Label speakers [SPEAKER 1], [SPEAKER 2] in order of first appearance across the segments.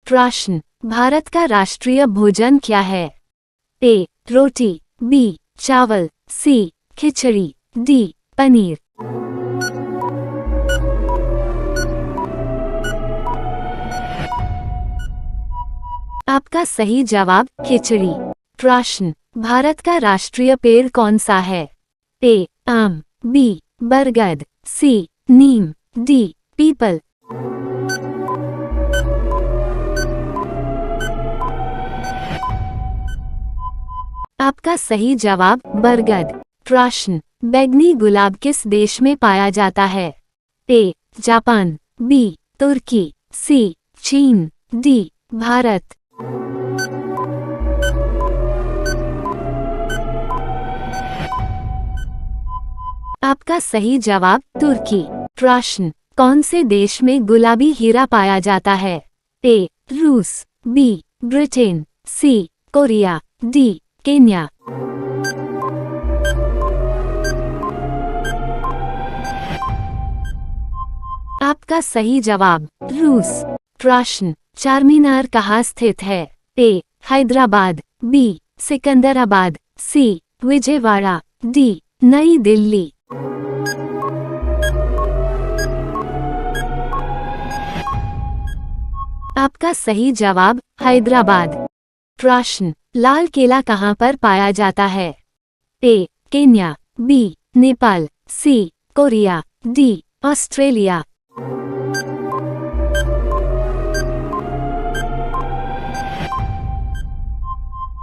[SPEAKER 1] प्रश्न, भारत का राष्ट्रीय भोजन क्या है? ए. रोटी, बी. चावल, सी. खिचड़ी, डी. पनीर। आपका सही जवाब खिचड़ी। प्रश्न, भारत का राष्ट्रीय पेड़ कौन सा है? ए. आम, बी. बरगद, सी. नीम, डी. पीपल। आपका सही जवाब बरगद। प्रश्न, बैंगनी गुलाब किस देश में पाया जाता है? ए. Japan, B. तुर्की, सी. चीन, डी. भारत। आपका सही जवाब तुर्की। प्रश्न, कौन से देश में गुलाबी हीरा पाया जाता है? ए. रूस, B. Britain, C. Korea, D. Kenya. आपका सही जवाब रूस। प्रश्न, चारमीनार कहाँ स्थित है? A. Hyderabad, B. Secunderabad, C. Vijayawada, D. Nai Delhi. आपका सही जवाब हैदराबाद। प्रश्न, लाल किला कहाँ पर पाया जाता है? A. Kenya, B. Nepal, C. Korea, D. Australia.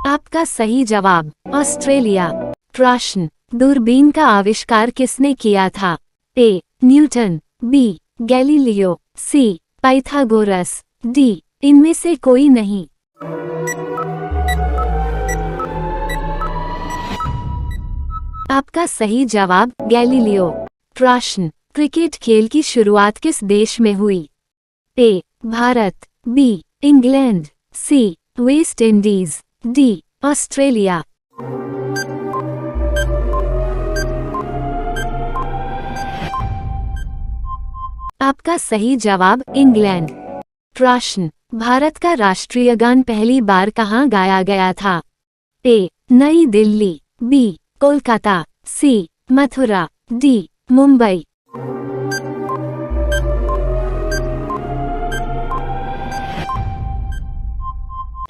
[SPEAKER 1] आपका सही जवाब ऑस्ट्रेलिया। प्रश्न, दूरबीन का आविष्कार किसने किया था? A. Newton, B. Galileo, C. Pythagoras, D. इनमें से कोई नहीं। आपका सही जवाब गैलीलियो। प्रश्न, क्रिकेट खेल की शुरुआत किस देश में हुई? A. Bharat, B. England, C. West Indies, D. Australia. आपका सही जवाब इंग्लैंड। प्रश्न, भारत का राष्ट्रीय गान पहली बार कहाँ गाया गया था? ए. नई दिल्ली, बी. कोलकाता, सी. मथुरा, डी. मुंबई।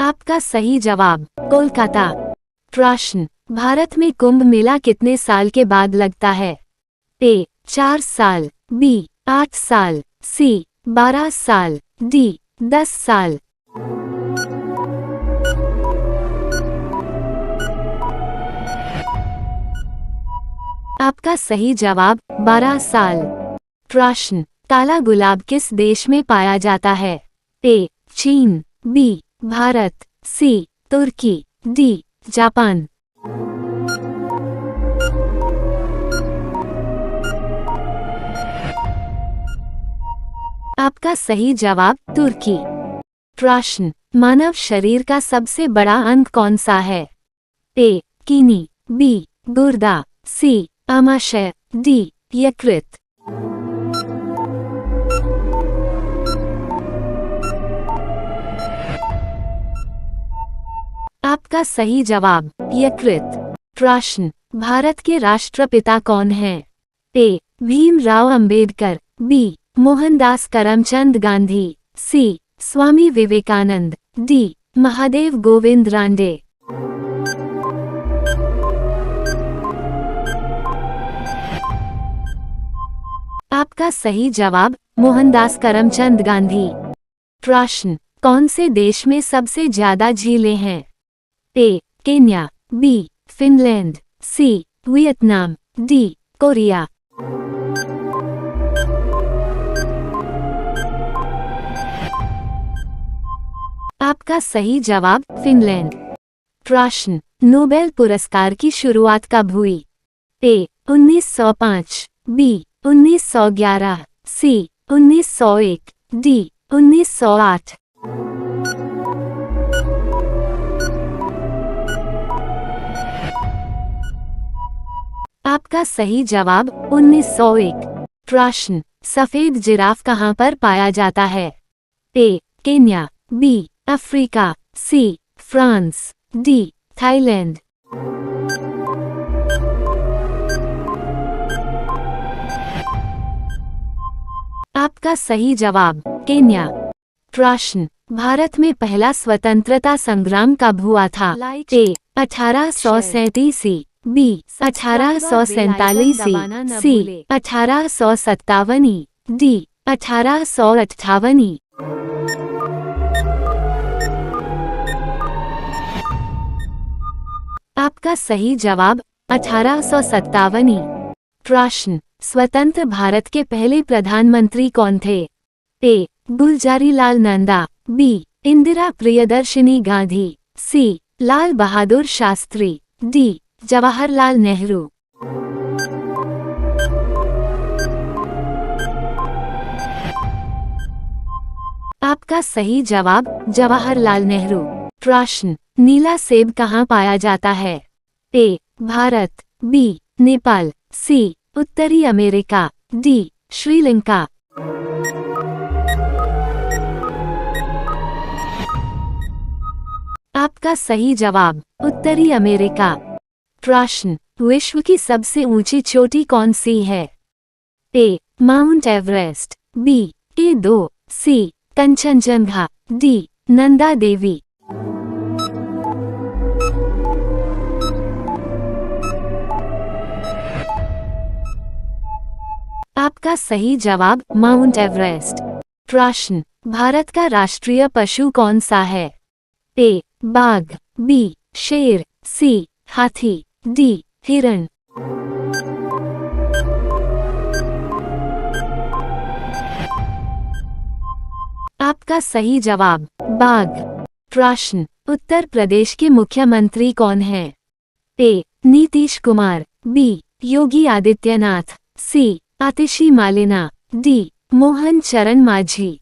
[SPEAKER 1] आपका सही जवाब कोलकाता। प्रश्न, भारत में कुंभ मेला कितने साल के बाद लगता है? ए. 4 साल, बी. 8 साल, सी. 12 साल, डी. 10 साल। आपका सही जवाब 12 साल। प्रश्न, काला गुलाब किस देश में पाया जाता है? ए. चीन, बी. भारत, सी. तुर्की, डी. जापान। आपका सही जवाब तुर्की। प्रश्न, मानव शरीर का सबसे बड़ा अंग कौन सा है? ए. Kidney, B. गुर्दा, सी. आमाशय, डी. यकृत। आपका सही जवाब यकृत। प्रश्न, भारत के राष्ट्रपिता कौन हैं? ए. भीमराव अंबेडकर, बी. मोहनदास करमचंद गांधी, सी. स्वामी विवेकानंद, डी. महादेव गोविंद रानडे। आपका सही जवाब मोहनदास करमचंद गांधी। प्रश्न, कौन से देश में सबसे ज्यादा झीलें हैं? A. Kenya, B. Finland, C. Vietnam, D. Korea. आपका सही जवाब फिनलैंड। प्रश्न, नोबेल पुरस्कार की शुरुआत कब हुई? ए. 1905, बी. 1911, सी. 1901, डी. 1908। आपका सही जवाब 1901। प्रश्न, सफेद जिराफ कहाँ पर पाया जाता है? A. Kenya, B Africa, C France, D Thailand. आपका सही जवाब केन्या। प्रश्न, भारत में पहला स्वतंत्रता संग्राम कब हुआ था? ए 1837, बी 1847, सी 1857, डी 1858। आपका सही जवाब 1857। प्रश्न, स्वतंत्र भारत के पहले प्रधानमंत्री कौन थे? ए गुलजारीलाल नंदा, बी इंदिरा प्रियदर्शिनी गांधी, सी लाल बहादुर शास्त्री, डी जवाहरलाल नेहरू। आपका सही जवाब जवाहरलाल नेहरू। प्रश्न, नीला सेब कहाँ पाया जाता है? ए भारत, बी नेपाल, सी उत्तरी अमेरिका, डी श्रीलंका। आपका सही जवाब उत्तरी अमेरिका। प्रश्न, विश्व की सबसे ऊंची चोटी कौन सी है? ए माउंट एवरेस्ट, बी K2, सी कंचनजंगा, डी नंदा देवी। आपका सही जवाब माउंट एवरेस्ट। प्रश्न, भारत का राष्ट्रीय पशु कौन सा है? ए बाघ, बी शेर, सी हाथी, डी हिरण। आपका सही जवाब बाघ। प्रश्न, उत्तर प्रदेश के मुख्यमंत्री कौन हैं? ए नीतीश कुमार, बी योगी आदित्यनाथ, सी आतिशी मालिना, डी मोहन चरण मांझी।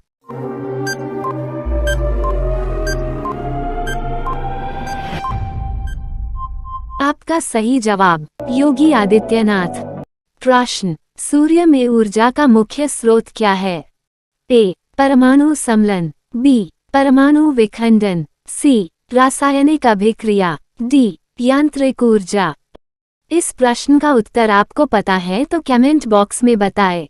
[SPEAKER 1] आपका सही जवाब योगी आदित्यनाथ। प्रश्न, सूर्य में ऊर्जा का मुख्य स्रोत क्या है? ए परमाणु सम्मिलन, बी परमाणु विखंडन, सी रासायनिक अभिक्रिया, डी यांत्रिक ऊर्जा। इस प्रश्न का उत्तर आपको पता है तो कमेंट बॉक्स में बताएं।